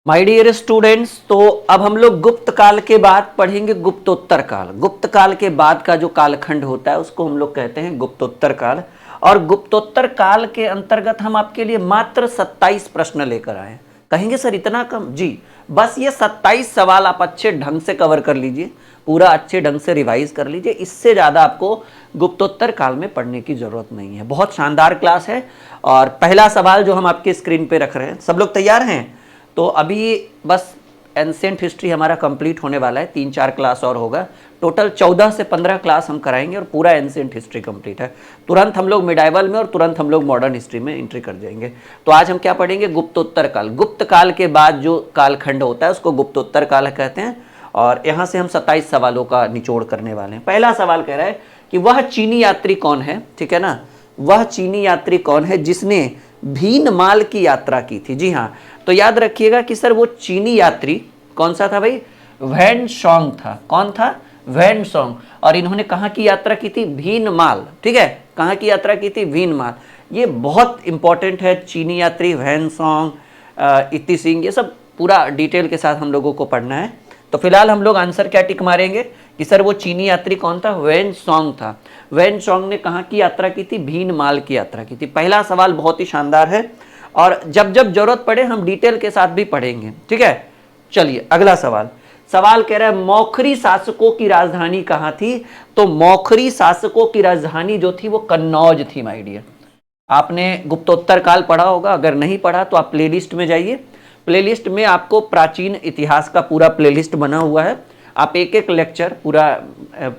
My dear students, तो अब हम लोग गुप्त काल के बाद पढ़ेंगे गुप्तोत्तर काल। गुप्त काल के बाद का जो कालखंड होता है उसको हम लोग कहते हैं गुप्तोत्तर काल। और गुप्तोत्तर काल के अंतर्गत हम आपके लिए मात्र 27 प्रश्न लेकर आए। कहेंगे सर इतना कम? जी, बस ये 27 सवाल आप अच्छे ढंग से कवर कर लीजिए, पूरा अच्छे ढंग से रिवाइज कर लीजिए। इससे ज़्यादा आपको गुप्तोत्तर काल में पढ़ने की ज़रूरत नहीं है। बहुत शानदार क्लास है। और पहला सवाल जो हम आपके स्क्रीन पे रख रहे हैं, सब लोग तैयार हैं? तो अभी बस एंशिएंट हिस्ट्री हमारा कंप्लीट होने वाला है, 3-4 क्लास और होगा। टोटल 14 से 15 क्लास हम कराएंगे और पूरा एंशिएंट हिस्ट्री कंप्लीट है। तुरंत हम लोग मिडाइवल में और तुरंत हम लोग मॉडर्न हिस्ट्री में एंट्री कर जाएंगे। तो आज हम क्या पढ़ेंगे? गुप्तोत्तर काल। गुप्त काल के बाद जो कालखंड होता है उसको गुप्तोत्तर काल कहते हैं। और यहाँ से हम 27 सवालों का निचोड़ करने वाले हैं। पहला सवाल कह रहा है कि वह चीनी यात्री कौन है, ठीक है ना, वह चीनी यात्री कौन है जिसने भीनमाल की यात्रा की थी? जी हाँ, तो याद रखिएगा कि सर वो चीनी यात्री कौन सा था भाई? वैन सॉन्ग था। कौन था? वैन सॉन्ग। और इन्होंने कहाँ की यात्रा की थी? भीनमाल। ठीक है, कहाँ की यात्रा की थी? भीनमाल। ये बहुत इंपॉर्टेंट है। चीनी यात्री, वैन सॉन्ग, इति सिंह, ये सब पूरा डिटेल के साथ हम लोगों को पढ़ना है। तो फिलहाल हम लोग आंसर क्या टिक मारेंगे कि सर वो चीनी यात्री कौन था? वैन सॉन्ग था। वैन सॉन्ग ने कहाँ की यात्रा की थी? भीनमाल की यात्रा की थी। पहला सवाल बहुत ही शानदार है और जब जब जरूरत पड़े हम डिटेल के साथ भी पढ़ेंगे। ठीक है, चलिए अगला सवाल। सवाल कह रहा है मौखरी शासकों की राजधानी कहाँ थी? तो मौखरी शासकों की राजधानी जो थी वो कन्नौज थी। माय डियर, आपने गुप्तोत्तर काल पढ़ा होगा, अगर नहीं पढ़ा तो आप प्लेलिस्ट में जाइए। प्लेलिस्ट में आपको प्राचीन इतिहास का पूरा प्लेलिस्ट बना हुआ है। आप एक एक लेक्चर पूरा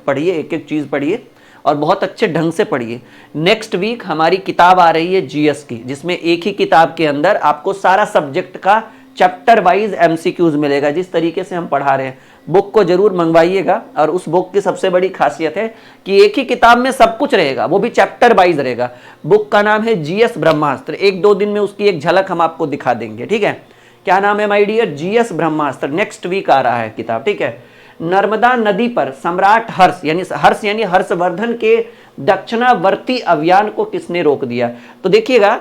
पढ़िए, एक एक चीज़ पढ़िए और बहुत अच्छे ढंग से पढ़िए। नेक्स्ट वीक हमारी किताब आ रही है जीएस की, जिसमें एक ही किताब के अंदर आपको सारा सब्जेक्ट का चैप्टर वाइज एमसीक्यूज मिलेगा। जिस तरीके से हम पढ़ा रहे हैं, बुक को जरूर मंगवाइएगा। और उस बुक की सबसे बड़ी खासियत है कि एक ही किताब में सब कुछ रहेगा, वो भी चैप्टर वाइज रहेगा। बुक का नाम है जीएस ब्रह्मास्त्र। 1-2 दिन में उसकी एक झलक हम आपको दिखा देंगे। ठीक है, क्या नाम है my dear? GS Brahmastra. Next week आ रहा है किताब। ठीक है, नर्मदा नदी पर सम्राट हर्ष यानी हर्षवर्धन के दक्षिणावर्ती अभियान को किसने रोक दिया? तो देखिएगा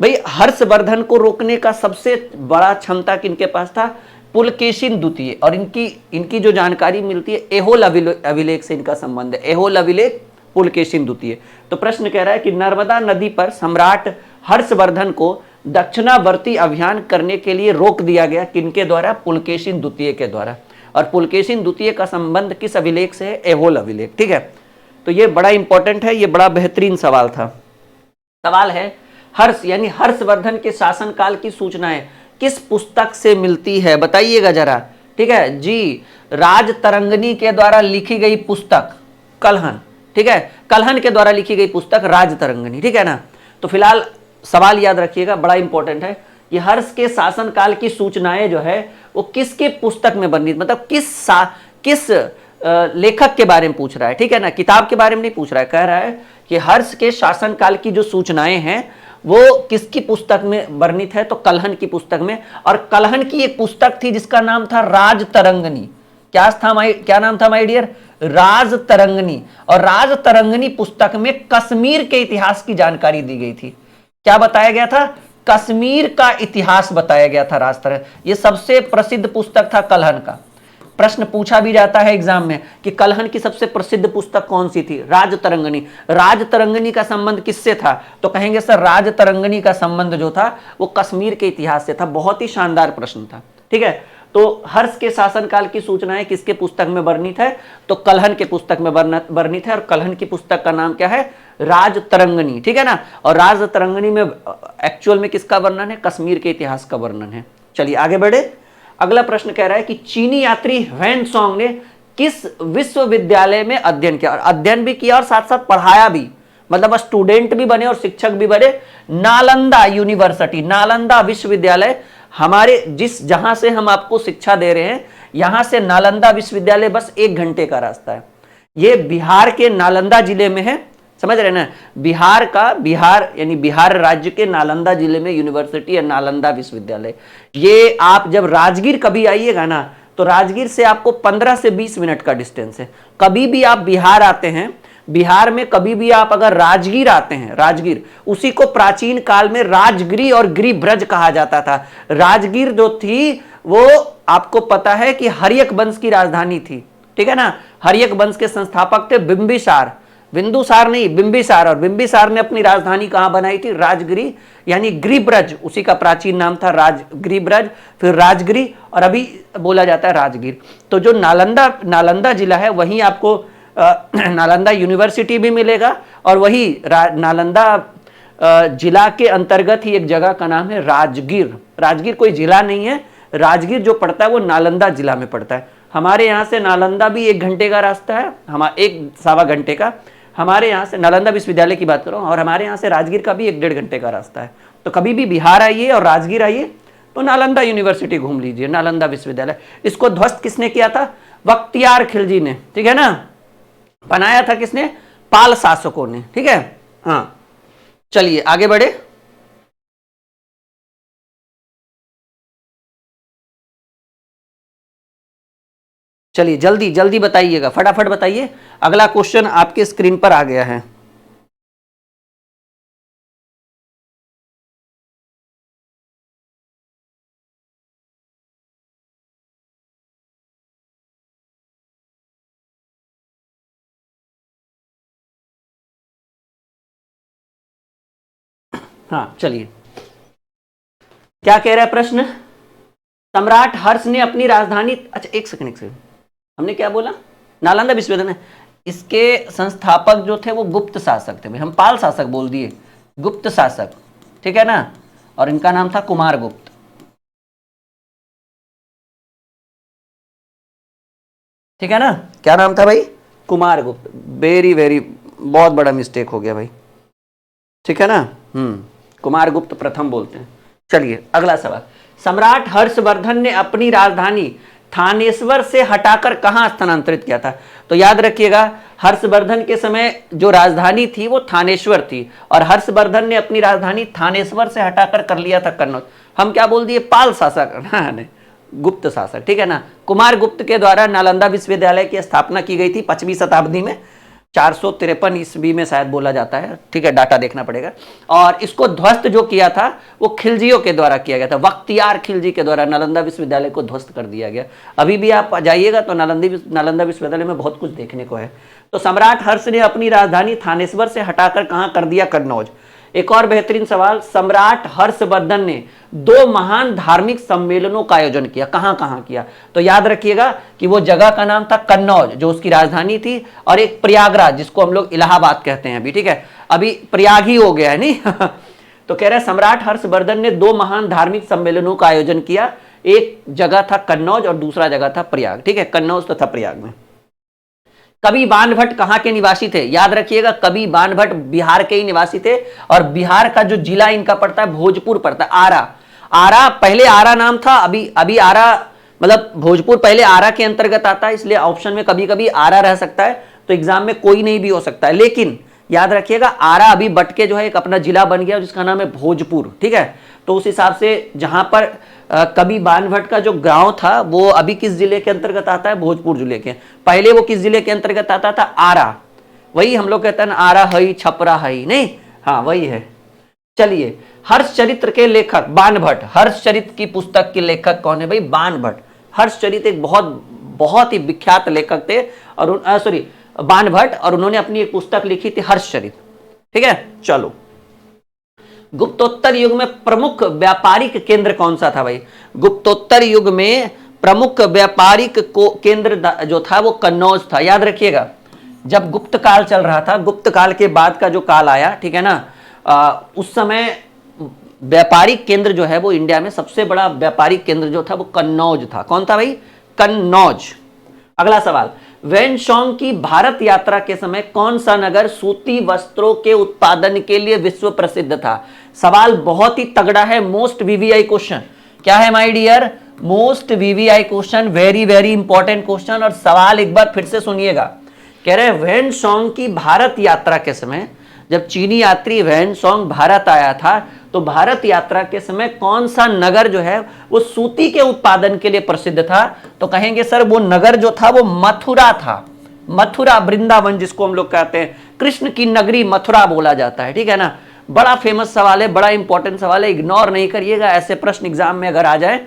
भाई, हर्षवर्धन को रोकने का सबसे बड़ा क्षमता किनके पास था? पुलकेशिन द्वितीय। और इनकी जो जानकारी मिलती है, एहोल अभिलेख से इनका संबंध है। एहोल अभिलेख, पुलकेशिन द्वितीय। तो प्रश्न कह रहा है कि नर्मदा नदी पर सम्राट हर्षवर्धन को दक्षिणावर्ती अभियान करने के लिए रोक दिया गया। किनके द्वारा? पुलकेशिन द्वितीय के द्वारा। और पुलकेशिन द्वितीय का संबंध किस अभिलेख से है? एहोल अभिलेख। ठीक है, तो ये बड़ा इंपॉर्टेंट है, ये बड़ा बेहतरीन सवाल था। सवाल है हर्ष यानी हर्षवर्धन के शासनकाल की सूचनाएं किस पुस्तक से मिलती है? बताइएगा जरा। ठीक है जी, राजतरंगिणी के द्वारा लिखी गई पुस्तक कलहन। ठीक है, कलहन के द्वारा लिखी गई पुस्तक राजतरंगिणी। ठीक है ना। तो फिलहाल सवाल याद रखिएगा, बड़ा इंपॉर्टेंट है। ये हर्ष के शासनकाल की सूचनाएं जो है वो किसके पुस्तक में बनी, मतलब किस लेखक के बारे में पूछ रहा है। ठीक है ना, किताब के बारे में नहीं पूछ रहा है। कह रहा है कि हर्ष के शासनकाल की जो सूचनाएं हैं वो किसकी पुस्तक में वर्णित है? तो कलहन की पुस्तक में। और कलहन की एक पुस्तक थी जिसका नाम था राजतरंगिणी। क्या नाम था माय डियर? राजतरंगिणी। और राजतरंगिणी पुस्तक में कश्मीर के इतिहास की जानकारी दी गई थी। क्या बताया गया था? कश्मीर का इतिहास बताया गया था। राजतरंगिणी ये सबसे प्रसिद्ध पुस्तक था कलहन का। प्रश्न पूछा भी जाता है एग्जाम में कि कलहन की सबसे प्रसिद्ध पुस्तक कौन सी थी? राजतरंगिणी। राजतरंगिणी का संबंध किससे था? तो कहेंगे सर राजतरंगिणी का संबंध जो था वो कश्मीर के इतिहास से था। बहुत ही शानदार प्रश्न था। ठीक है, तो हर्ष के शासनकाल की सूचनाएं किसके पुस्तक में वर्णित है? तो कलहन के पुस्तक में वर्णित है। और कलहन की पुस्तक का नाम क्या है? राजतरंगिणी। ठीक है ना। और राजतरंगिणी में एक्चुअल में किसका वर्णन है? कश्मीर के इतिहास का वर्णन है। चलिए आगे बढ़े। अगला प्रश्न कह रहा है कि चीनी यात्री वैन सॉन्ग ने किस विश्वविद्यालय में अध्ययन किया? और अध्ययन भी किया और साथ साथ पढ़ाया भी, मतलब स्टूडेंट भी बने और शिक्षक भी बने। नालंदा यूनिवर्सिटी, नालंदा विश्वविद्यालय, हमारे जहां से हम आपको शिक्षा दे रहे हैं, यहां से नालंदा विश्वविद्यालय बस 1 घंटे का रास्ता है। ये बिहार के नालंदा जिले में है। समझ रहे ना, बिहार यानी बिहार राज्य के नालंदा जिले में यूनिवर्सिटी है नालंदा विश्वविद्यालय। ये आप जब राजगीर कभी आइएगा ना, तो राजगीर से आपको 15 से 20 मिनट का डिस्टेंस है। कभी भी आप बिहार आते हैं बिहार में कभी भी आप अगर राजगीर आते हैं, राजगीर, उसी को प्राचीन काल में राजगिरी और गिरिब्रज कहा जाता था। राजगीर जो थी वो आपको पता है कि हर्यक वंश की राजधानी थी, ठीक है ना। हर्यक वंश के संस्थापक थे बिंबिसार, बिंदुसार नहीं बिंबिसार, और बिंबिसार ने अपनी राजधानी कहां बनाई थी? राजगिरी, यानी गिरिब्रज, उसी का प्राचीन नाम था गिरिब्रज, फिर राजगिरी, और अभी बोला जाता है राजगीर। तो जो नालंदा जिला है वहीं आपको नालंदा यूनिवर्सिटी भी मिलेगा, और वही नालंदा जिला के अंतर्गत ही एक जगह का नाम है राजगीर। राजगीर कोई जिला नहीं है, राजगीर जो पड़ता है वो नालंदा जिला में पड़ता है। हमारे यहाँ से नालंदा भी 1 घंटे का रास्ता है, हमारा 1-1.25 घंटे का। हमारे यहाँ से नालंदा विश्वविद्यालय की बात करो, और हमारे यहाँ से राजगीर का भी 1-1.5 घंटे का रास्ता है। तो कभी भी बिहार आइए और राजगीर आइए तो नालंदा यूनिवर्सिटी घूम लीजिए, नालंदा विश्वविद्यालय। इसको ध्वस्त किसने किया था? बख्तियार खिलजी ने, ठीक है ना। बनाया था किसने? पाल शासकों ने, ठीक है। हाँ, चलिए आगे बढ़े। चलिए जल्दी जल्दी बताइएगा, फटाफट बताइए। अगला क्वेश्चन आपके स्क्रीन पर आ गया है। हाँ चलिए, क्या कह रहा है प्रश्न? सम्राट हर्ष ने अपनी राजधानी, अच्छा एक सेकंड, हमने क्या बोला? नालंदा विश्वविद्यालय। इसके संस्थापक जो थे वो गुप्त शासक थे भाई, हम पाल शासक बोल दिए, गुप्त शासक, ठीक है ना। और इनका नाम था कुमारगुप्त, ठीक है ना। क्या नाम था भाई? कुमारगुप्त। वेरी वेरी, बहुत बड़ा मिस्टेक हो गया भाई, ठीक है ना। कुमारगुप्त प्रथम बोलते हैं। चलिए अगला सवाल। सम्राट हर्षवर्धन ने अपनी राजधानी थानेश्वर से हटाकर कहां स्थानांतरित किया था? तो याद रखिएगा, हर्षवर्धन के समय जो राजधानी थी वो थानेश्वर थी, और हर्षवर्धन ने अपनी राजधानी थानेश्वर से हटाकर कर लिया था कन्नौज। हम क्या बोल दिए? पाल शासक, गुप्त शासक, ठीक है ना। कुमारगुप्त के द्वारा नालंदा विश्वविद्यालय की स्थापना की गई थी 5वीं शताब्दी में, 453 ईस्वी में शायद बोला जाता है, ठीक है, डाटा देखना पड़ेगा। और इसको ध्वस्त जो किया था वो खिलजियों के द्वारा किया गया था, बख्तियार खिलजी के द्वारा नालंदा विश्वविद्यालय को ध्वस्त कर दिया गया। अभी भी आप जाइएगा तो नालंदा विश्वविद्यालय में बहुत कुछ देखने को है। तो सम्राट हर्ष ने अपनी राजधानी थानेश्वर से हटाकर कहां कर दिया? कन्नौज। एक और बेहतरीन सवाल, सम्राट हर्षवर्धन ने 2 महान धार्मिक सम्मेलनों का आयोजन किया, कहां कहां किया? तो याद रखिएगा कि वो जगह का नाम था कन्नौज जो उसकी राजधानी थी, और एक प्रयागराज जिसको हम लोग इलाहाबाद कहते हैं अभी, ठीक है, अभी प्रयाग ही हो गया है नहीं। तो कह रहे हैं सम्राट हर्षवर्धन ने 2 महान धार्मिक सम्मेलनों का आयोजन किया, एक जगह था कन्नौज और दूसरा जगह था प्रयाग, ठीक है, कन्नौज तो था प्रयाग में। कवि बाण भट्ट कहां के निवासी थे? याद रखिएगा, कवि बाण भट्ट बिहार के ही निवासी थे, और बिहार का जो जिला इनका पड़ता है भोजपुर पड़ता है, आरा। आरा पहले आरा नाम था, अभी आरा, मतलब भोजपुर पहले आरा के अंतर्गत आता है, इसलिए ऑप्शन में कभी कभी आरा रह सकता है, तो एग्जाम में कोई नहीं भी हो सकता है। लेकिन याद रखिएगा, आरा अभी बट के जो है एक अपना जिला बन गया जिसका नाम है भोजपुर, ठीक है। तो उस हिसाब से जहां पर कवि बाण भट्ट का जो गांव था वो अभी किस जिले के अंतर्गत आता है? भोजपुर जिले के। पहले वो किस जिले के अंतर्गत आता था? आरा। वही हम लोग कहते हैं आरा हई छपरा हई, नहीं, हाँ वही है। चलिए, हर्षचरित्र के लेखक बाण भट्ट, हर्षचरित्र की पुस्तक के लेखक कौन है भाई? बाण भट्ट। हर्षचरित्र एक बहुत ही विख्यात लेखक थे, और बाण भट्ट, और उन्होंने अपनी एक पुस्तक लिखी थी हर्षचरित्र, ठीक है। चलो, गुप्तोत्तर युग में प्रमुख व्यापारिक केंद्र कौन सा था भाई? गुप्तोत्तर युग में प्रमुख व्यापारिक केंद्र जो था वो कन्नौज था। याद रखिएगा, जब गुप्त काल चल रहा था, गुप्त काल के बाद का जो काल आया, ठीक है ना, उस समय व्यापारिक केंद्र जो है वो इंडिया में सबसे बड़ा व्यापारिक केंद्र जो था वो कन्नौज था। कौन था भाई? कन्नौज। अगला सवाल, वेनसोंग की भारत यात्रा के समय कौन सा नगर सूती वस्त्रों के उत्पादन के लिए विश्व प्रसिद्ध था? सवाल बहुत ही तगड़ा है, मोस्ट वीवीआई क्वेश्चन। क्या है my dear? Most VVI question, very very important question. और सवाल एक बार फिर से सुनिएगा, कह रहे हैं वेनसोंग की भारत यात्रा के समय, जब चीनी यात्री वेनसोंग भारत आया था, तो भारत यात्रा के समय कौन सा नगर जो है वो सूती के उत्पादन के लिए प्रसिद्ध था? तो कहेंगे सर वो नगर जो था वो मथुरा था। मथुरा वृंदावन जिसको हम लोग कहते हैं, कृष्ण की नगरी मथुरा बोला जाता है, ठीक है ना। बड़ा फेमस सवाल है, बड़ा इंपॉर्टेंट सवाल है, इग्नोर नहीं करिएगा। ऐसे प्रश्न एग्जाम में अगर आ जाए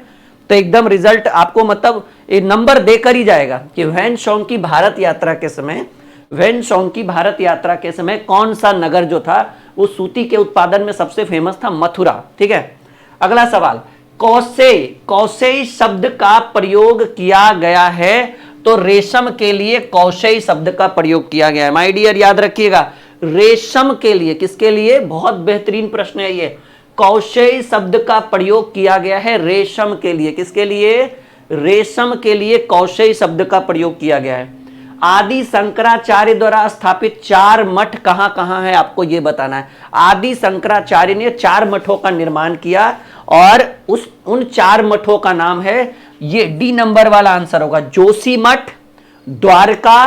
तो एकदम रिजल्ट आपको मतलब नंबर देकर ही जाएगा कि वैन सॉन्ग की भारत यात्रा के समय, वैन सॉन्ग की भारत यात्रा के समय कौन सा नगर जो था वो सूती के उत्पादन में सबसे फेमस था, मथुरा, ठीक है। अगला सवाल, कौशेय, कौशेय शब्द का प्रयोग किया गया है, तो रेशम के लिए कौशेय शब्द का प्रयोग किया गया है। माय डियर याद रखिएगा, रेशम के लिए, किसके लिए, बहुत बेहतरीन प्रश्न है ये, कौशेय शब्द का प्रयोग किया गया है रेशम के लिए, किसके लिए, रेशम के लिए कौशेय शब्द का प्रयोग किया गया है। आदि शंकराचार्य द्वारा स्थापित 4 मठ कहां कहां है, आपको यह बताना है। आदि शंकराचार्य ने 4 मठों का निर्माण किया और उन 4 मठों का नाम है, ये डी नंबर वाला आंसर होगा, जोशी मठ, द्वारका,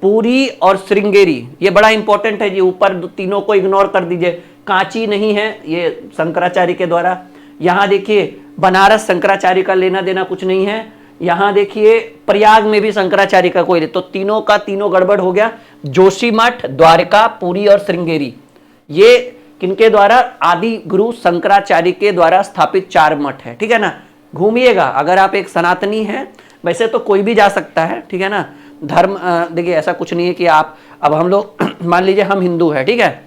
पुरी और श्रृंगेरी। ये बड़ा इंपॉर्टेंट है जी, ऊपर तीनों को इग्नोर कर दीजिए, कांची नहीं है, ये शंकराचार्य के द्वारा। यहां देखिए बनारस शंकराचार्य का लेना देना कुछ नहीं है, यहां देखिए प्रयाग में भी शंकराचार्य का कोई, तो तीनों का तीनों गड़बड़ हो गया। जोशी मठ, द्वारका, पुरी और श्रृंगेरी, ये किनके द्वारा, आदि गुरु शंकराचार्य के द्वारा स्थापित 4 मठ है, ठीक है ना। घूमिएगा, अगर आप एक सनातनी हैं, वैसे तो कोई भी जा सकता है, ठीक है ना। धर्म देखिए ऐसा कुछ नहीं है कि आप, अब हम लोग मान लीजिए हम हिंदू है, ठीक है,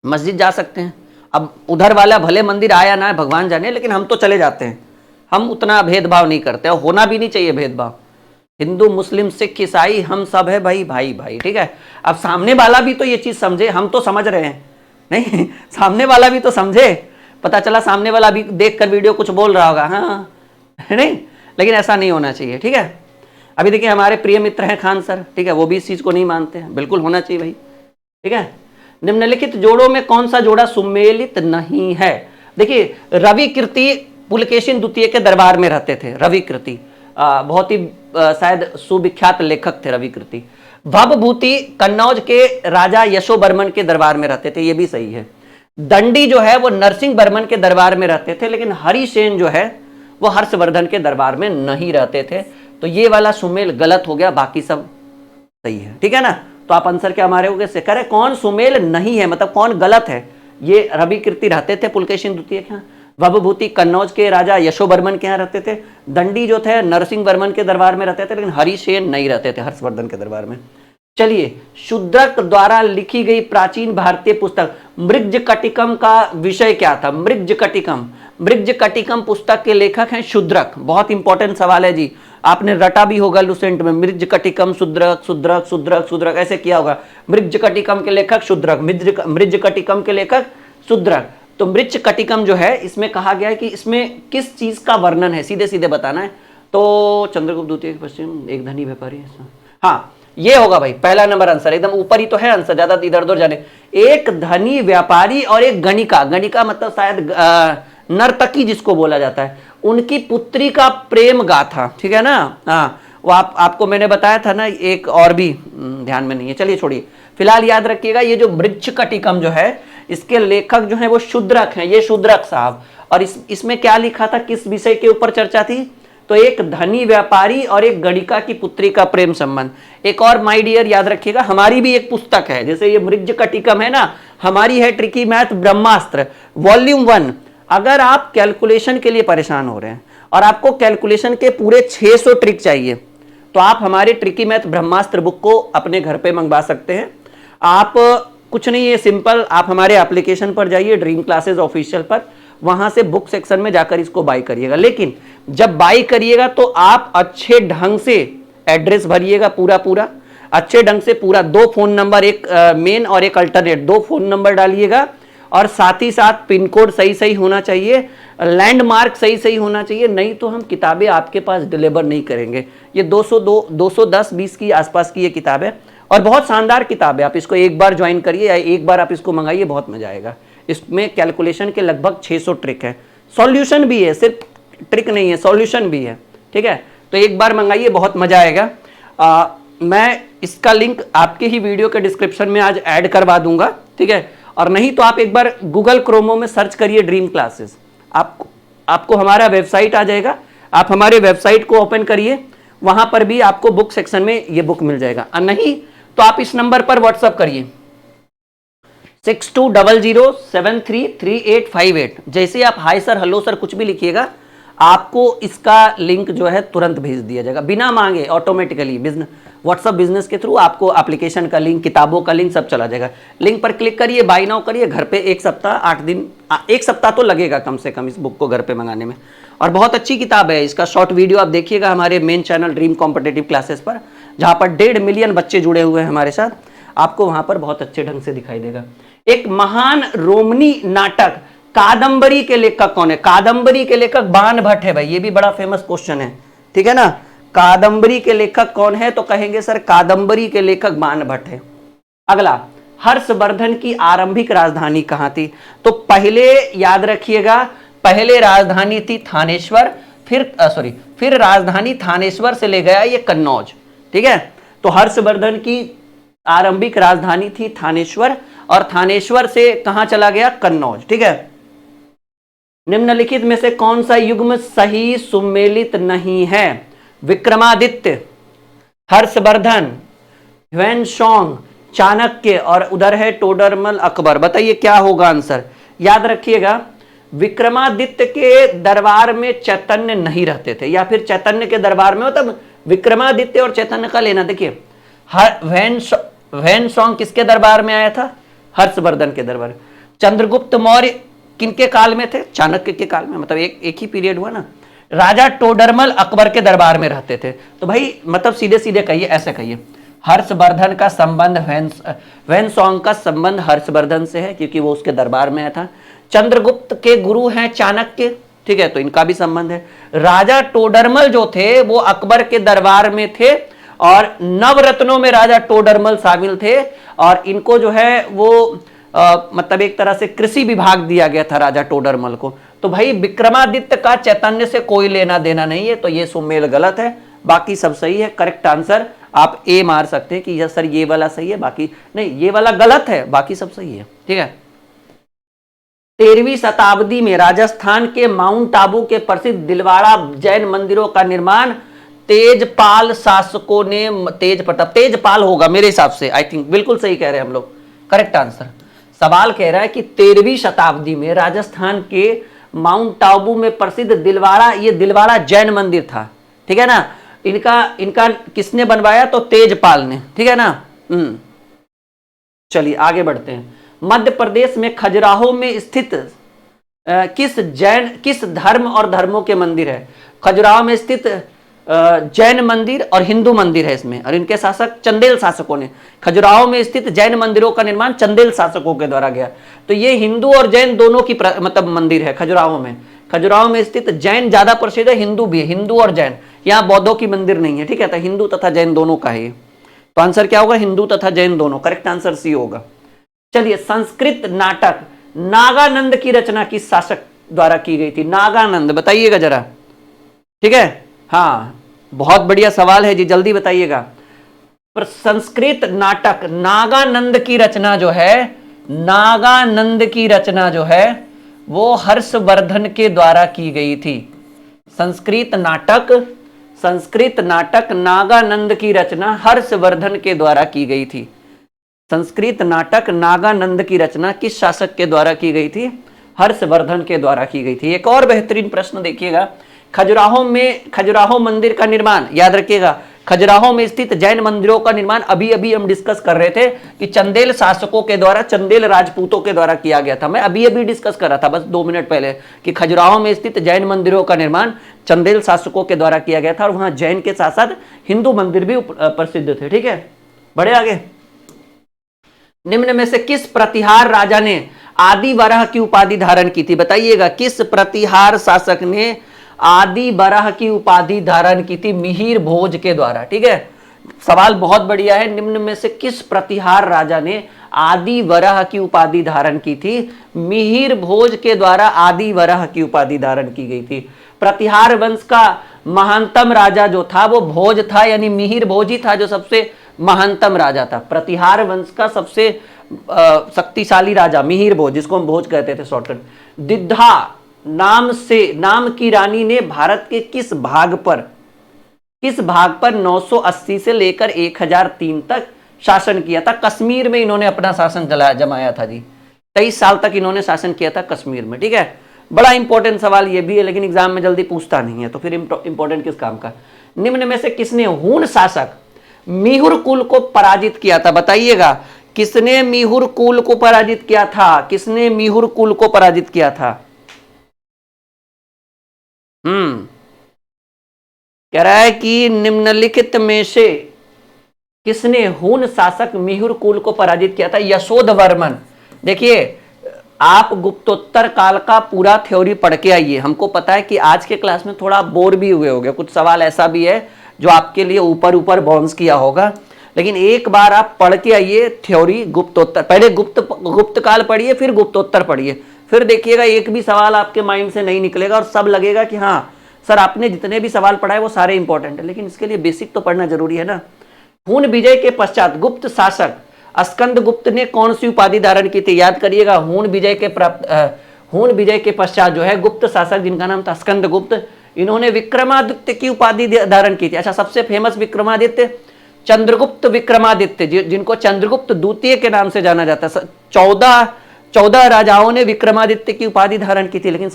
मस्जिद जा सकते हैं। अब उधर वाला भले मंदिर आया ना भगवान जाने, लेकिन हम तो चले जाते हैं, हम उतना भेदभाव नहीं करते, और होना भी नहीं चाहिए भेदभाव। हिंदू मुस्लिम सिख ईसाई हम सब है भाई भाई भाई, ठीक है। अब सामने वाला भी तो ये चीज समझे, हम तो समझ रहे हैं नहीं, सामने वाला भी तो समझे। पता चला सामने वाला भी देखकर वीडियो कुछ बोल रहा होगा, हाँ नहीं, लेकिन ऐसा नहीं होना चाहिए, ठीक है। अभी देखिए हमारे प्रिय मित्र हैं खान सर, ठीक है, वो भी इस चीज को नहीं मानते हैं, बिल्कुल होना चाहिए भाई, ठीक है। निम्नलिखित जोड़ों में कौन सा जोड़ा सुमेलित नहीं है। देखिए रवि कीर्ति पुलकेशिन द्वितीय के दरबार में रहते थे, रवि कीर्ति बहुत ही शायद सुविख्यात लेखक थे रवि कीर्ति। भवभूति कन्नौज के राजा यशोवर्मन के दरबार में रहते थे, ये भी सही है। दंडी जो है वो नरसिंह वर्मन के दरबार में रहते थे, लेकिन हरिसेन जो है वो हर्षवर्धन के दरबार में नहीं रहते थे, तो ये वाला सुमेल गलत हो गया, बाकी सब सही है, ठीक है ना। तो आप आंसर क्या हमारे होगे से करें, कौन सुमेल नहीं है, मतलब कौन गलत है। ये रवि कीर्ति रहते थे पुलकेशिन द्वितीय के यहाँ, भवभूति कन्नौज के राजा यशोवर्मन के यहाँ रहते थे, दंडी जो थे नरसिंह वर्मन के दरबार में रहते थे, लेकिन हरिसेन नहीं रहते थे हर्षवर्धन के दरबार में। चलिए, शूद्रक द्वारा लिखी गई प्राचीन भारतीय पुस्तक मृगजकटिकम का विषय क्या था। मृगजकटिकम, मृगजकटिकम पुस्तक के लेखक हैं शूद्रक। बहुत इंपॉर्टेंट सवाल है जी, आपने रटा भी होगा लुसेंट में, मृगजकटिकम शूद्रक शूद्रक शूद्रक शूद्रक ऐसे किया होगा। मृगजकटिकम के लेखक शूद्रक, मृगजकटिकम के लेखक शूद्रक। तो मृगजकटिकम जो है इसमें कहा गया है कि इसमें किस चीज का वर्णन है, सीधे सीधे बताना है। तो चंद्रगुप्त द्वितीय के पश्चिम एक धनी व्यापारी, हाँ ये होगा भाई, पहला नंबर आंसर, एकदम ऊपर ही तो है आंसर, ज्यादा इधर उधर जाने। एक धनी व्यापारी और एक गणिका, गणिका मतलब शायद नर्तकी जिसको बोला जाता है, उनकी पुत्री का प्रेम गाथा, ठीक है ना। हाँ वो आपको मैंने बताया था ना, एक और भी ध्यान में नहीं है, चलिए छोड़िए, फिलहाल याद रखिएगा ये जो मृगजकटिकम जो है इसके लेखक जो है वो शूद्रक हैं, ये शूद्रक साहब। और इसमें क्या लिखा था, किस विषय के ऊपर चर्चा थी, तो एक धनी व्यापारी और एक गणिका की पुत्री का प्रेम संबंध। एक और माय डियर याद रखिएगा, हमारी भी एक पुस्तक है, जैसे ये मृगजकटिकम है ना, हमारी है ट्रिकी मैथ ब्रह्मास्त्र वॉल्यूम 1। अगर आप कैलकुलेशन के लिए परेशान हो रहे हैं और आपको कैलकुलेशन के पूरे 600 ट्रिक चाहिए, तो आप हमारे ट्रिकी मैथ ब्रह्मास्त्र बुक को अपने घर पे मंगवा सकते हैं। आप कुछ नहीं, ये सिंपल, आप हमारे एप्लीकेशन पर जाइए, ड्रीम क्लासेस ऑफिशियल पर, वहां से बुक सेक्शन में जाकर इसको बाई करिएगा। लेकिन जब बाई करिएगा तो आप अच्छे ढंग से एड्रेस भरिएगा, पूरा अच्छे ढंग से, पूरा 2 फोन नंबर, एक मेन और एक अल्टरनेट, 2 फोन नंबर डालिएगा, और साथ ही साथ पिन कोड सही होना चाहिए, लैंडमार्क सही होना चाहिए, नहीं तो हम किताबें आपके पास डिलीवर नहीं करेंगे। ये 210-20 की आसपास की ये किताब है और बहुत शानदार किताब है। आप इसको एक बार ज्वाइन करिए या एक बार आप इसको मंगाइए, बहुत मजा आएगा। इसमें कैलकुलेशन के लगभग 600 ट्रिक है, सॉल्यूशन भी है, सिर्फ ट्रिक नहीं है, सॉल्यूशन भी है, ठीक है। तो एक बार मंगाइए, बहुत मजा आएगा। मैं इसका लिंक आपके ही वीडियो के डिस्क्रिप्शन में आज ऐड करवा दूंगा, ठीक है। और नहीं तो आप एक बार गूगल क्रोमो में सर्च करिए ड्रीम क्लासेस, आपको हमारा वेबसाइट आ जाएगा। आप हमारे वेबसाइट को ओपन करिए, वहां पर भी आपको बुक सेक्शन में ये बुक मिल जाएगा, और नहीं तो आप इस नंबर पर व्हाट्सअप करिए 6200733858। जैसे आप हाय सर, हेलो सर कुछ भी लिखिएगा, आपको इसका लिंक जो है तुरंत भेज दिया जाएगा बिना मांगे, ऑटोमेटिकली बिजनेस व्हाट्सअप बिजनेस के थ्रू आपको एप्लीकेशन का लिंक, किताबों का लिंक सब चला जाएगा। लिंक पर क्लिक करिए, बाय नाउ करिए, घर पे 1 सप्ताह 8 दिन, 1 सप्ताह तो लगेगा कम से कम इस बुक को घर पे मंगाने में। और बहुत अच्छी किताब है, इसका शॉर्ट वीडियो आप देखिएगा हमारे main channel dream competitive classes पर, जहां पर 1.5 मिलियन बच्चे जुड़े हुए हैं हमारे साथ, आपको वहां पर बहुत अच्छे ढंग से दिखाई देगा। एक महान रोमनी नाटक कादंबरी के लेखक कौन है? कादंबरी के लेखक बाण भट्ट है भाई, ये भी बड़ा फेमस क्वेश्चन है, ठीक है ना। कादंबरी के लेखक कौन है? तो कहेंगे सर कादंबरी के लेखक बाण भट्ट है। अगला, हर्षवर्धन की आरंभिक राजधानी कहां थी? तो पहले याद रखिएगा, पहले राजधानी थी थानेश्वर, फिर राजधानी थानेश्वर से ले गया ये कन्नौज, ठीक है। तो हर्षवर्धन की आरंभिक राजधानी थी थानेश्वर, और थानेश्वर से कहां चला गया? कन्नौज, ठीक है। निम्नलिखित में से कौन सा युग्म सही सुमेलित नहीं है? विक्रमादित्य, हर्षवर्धन, ह्वेनसोंग, चाणक्य, और उधर है टोडरमल अकबर। बताइए क्या होगा आंसर? याद रखिएगा, विक्रमादित्य के दरबार में चैतन्य नहीं रहते थे, या फिर चैतन्य के दरबार में, मतलब विक्रमादित्य और चैतन्य का लेना। देखिए ह्वेनसोंग किसके दरबार में आया था? हर्षवर्धन के दरबार। चंद्रगुप्त मौर्य किनके काल में थे? चाणक्य के काल में, मतलब एक ही पीरियड हुआ ना। राजा टोडरमल अकबर के दरबार में रहते थे। तो भाई मतलब सीधे सीधे कहिए, ऐसे कहिए, हर्षवर्धन का संबंध ह्वेनसोंग का संबंध हर्षवर्धन से है, क्योंकि वो उसके दरबार में आया था। चंद्रगुप्त के गुरु हैं चाणक्य, ठीक है, तो इनका भी संबंध है। राजा टोडरमल जो थे वो अकबर के दरबार में थे, और नवरत्नों में राजा टोडरमल शामिल थे, और इनको जो है वो मतलब एक तरह से कृषि विभाग दिया गया था राजा टोडरमल को। तो भाई विक्रमादित्य का चैतन्य से कोई लेना देना नहीं है, तो ये सुमेल गलत है, बाकी सब सही है। करेक्ट आंसर आप ए मार सकते हैं कि यस सर ये वाला सही है, बाकी नहीं, ये वाला गलत है, बाकी सब सही है, ठीक है। 13वीं शताब्दी में राजस्थान के माउंट आबू के प्रसिद्ध दिलवाड़ा जैन मंदिरों का निर्माण तेजपाल शासकों ने, तेजपाल होगा मेरे हिसाब से, आई थिंक बिल्कुल सही कह रहे हैं हम लोग, करेक्ट आंसर। सवाल कह रहा है कि 13वीं शताब्दी में राजस्थान के माउंट आबू में प्रसिद्ध दिलवाड़ा, ये दिलवाड़ा जैन मंदिर था, ठीक है ना। इनका किसने बनवाया? तो तेजपाल ने, ठीक है ना। चलिए आगे बढ़ते हैं। मध्य प्रदेश में खजुराहो में स्थित किस धर्म और धर्मों के मंदिर है? खजुराहो में स्थित जैन मंदिर और हिंदू मंदिर है इसमें, और इनके शासक चंदेल शासकों ने। खजुराहो में स्थित जैन मंदिरों का निर्माण चंदेल शासकों के द्वारा गया। तो ये हिंदू और जैन दोनों की मतलब मंदिर है खजुराहो में। खजुराहो में स्थित जैन ज्यादा प्रसिद्ध है, हिंदू भी है, हिंदू और जैन, यहाँ बौद्धों की मंदिर नहीं है, ठीक है। तो हिंदू तथा जैन दोनों का है। तो आंसर क्या होगा? हिंदू तथा जैन दोनों, करेक्ट आंसर सी होगा। चलिए, संस्कृत नाटक नागानंद की रचना किस शासक द्वारा की गई थी? नागानंद, बताइएगा जरा, ठीक है। हाँ बहुत बढ़िया सवाल है जी, जल्दी बताइएगा। पर संस्कृत नाटक नागानंद की रचना जो है, नागानंद की रचना जो है वो हर्षवर्धन के द्वारा की गई थी। संस्कृत नाटक नागानंद की रचना हर्षवर्धन के द्वारा की गई थी। संस्कृत नाटक नागानंद की रचना किस शासक के द्वारा की गई थी? हर्षवर्धन के द्वारा की गई थी। एक और बेहतरीन प्रश्न देखिएगा, खजुराहो मंदिर का निर्माण, याद रखिएगा, खजुराहो में स्थित जैन मंदिरों का निर्माण अभी अभी हम डिस्कस कर रहे थे कि चंदेल शासकों के द्वारा, चंदेल राजपूतों के द्वारा किया गया था। मैं अभी अभी डिस्कस कर रहा था बस 2 मिनट पहले कि खजुराहो में स्थित जैन मंदिरों का निर्माण चंदेल शासकों के द्वारा किया गया था, और वहां जैन के साथ साथ हिंदू मंदिर भी प्रसिद्ध थे, ठीक है। बढ़े आगे। निम्न में से किस प्रतिहार राजा ने आदि वराह की उपाधि धारण की थी? बताइएगा, किस प्रतिहार शासक ने आदि वराह की उपाधि धारण की थी? मिहिर भोज के द्वारा, ठीक है। सवाल बहुत बढ़िया है। निम्न में से किस प्रतिहार राजा ने आदि वराह की उपाधि धारण की थी? मिहिर भोज के द्वारा आदि वराह की उपाधि धारण की गई थी। प्रतिहार वंश का महानतम राजा जो था वो भोज था, यानी मिहिर भोज ही था जो सबसे महानतम राजा था। प्रतिहार वंश का सबसे शक्तिशाली राजा मिहिर भोज, जिसको हम भोज कहते थे शॉर्टकट। दिद्धा नाम की रानी ने भारत के किस भाग पर किस भाग पर 980 से लेकर 1003 तक शासन किया था? कश्मीर में इन्होंने अपना शासन जमाया था जी। 23 साल तक इन्होंने शासन किया था कश्मीर में, ठीक है। बड़ा इंपॉर्टेंट सवाल ये भी है, लेकिन एग्जाम में जल्दी पूछता नहीं है, तो फिर इंपॉर्टेंट किस काम का। निम्न में से किसने हूण शासक मीहुर कुल को पराजित किया था? बताइएगा, किसने मीहुर कुल को पराजित किया था? किसने मीहुर कुल को पराजित किया था? कह रहा है कि निम्नलिखित में से किसने हूण शासक मीहुर कुल को पराजित किया था? यशोधवर्मन। देखिए, आप गुप्तोत्तर काल का पूरा थ्योरी पढ़ के आइए। हमको पता है कि आज के क्लास में थोड़ा बोर भी हुए होंगे, कुछ सवाल ऐसा भी है जो आपके लिए ऊपर ऊपर बाउंस किया होगा, लेकिन एक बार आप पढ़ के आइए थ्योरी गुप्तोत्तर। पहले गुप्त काल पढ़िए, फिर गुप्तोत्तर पढ़िए, फिर देखिएगा एक भी सवाल आपके माइंड से नहीं निकलेगा और सब लगेगा कि हाँ सर आपने जितने भी सवाल पढ़ाए वो सारे इंपॉर्टेंट है। लेकिन इसके लिए बेसिक तो पढ़ना जरूरी है ना। हूण विजय के पश्चात गुप्त शासक स्कंद गुप्त ने कौन सी उपाधि धारण की थी? याद करिएगा, हूण विजय के पश्चात जो है गुप्त शासक जिनका नाम था स्कंद गुप्त, इन्होंने विक्रमादित्य की उपाधि धारण की थी। अच्छा, सबसे फेमस विक्रमादित्य चंद्रगुप्त विक्रमादित्य, जिनको चंद्रगुप्त द्वितीय के नाम से जाना जाता है। 14 राजाओं ने विक्रमादित्य की उपाधि धारण की थी, लेकिन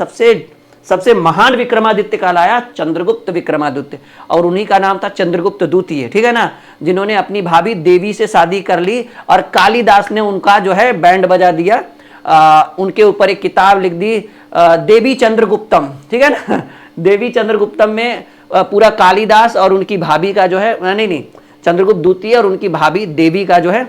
सबसे महान विक्रमादित्य कहलाया चंद्रगुप्त विक्रमादित्य, और उन्हीं का नाम था चंद्रगुप्त द्वितीय, ठीक है ना, जिन्होंने अपनी भाभी देवी से शादी कर ली और कालिदास ने उनका जो है बैंड बजा दिया, उनके ऊपर एक किताब लिख दी देवी चंद्रगुप्तम, ठीक है ना। देवी चंद्रगुप्तम में पूरा कालिदास और उनकी भाभी का जो है, नहीं चंद्रगुप्त द्वितीय और उनकी भाभी देवी का जो है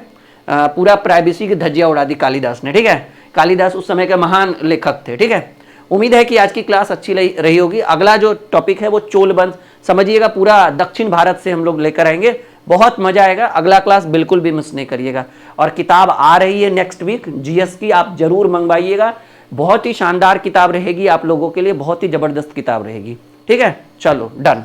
पूरा प्राइवेसी की धज्जियां उड़ा दी कालिदास ने, ठीक है। कालिदास उस समय के महान लेखक थे, ठीक है। उम्मीद है कि आज की क्लास अच्छी रही होगी। अगला जो टॉपिक है वो चोल वंश, समझिएगा पूरा दक्षिण भारत से हम लोग लेकर आएंगे, बहुत मजा आएगा। अगला क्लास बिल्कुल भी मिस नहीं करिएगा। और किताब आ रही है नेक्स्ट वीक जीएस की, आप जरूर मंगवाइएगा। बहुत ही शानदार किताब रहेगी आप लोगों के लिए, बहुत ही जबरदस्त किताब रहेगी, ठीक है। चलो डन।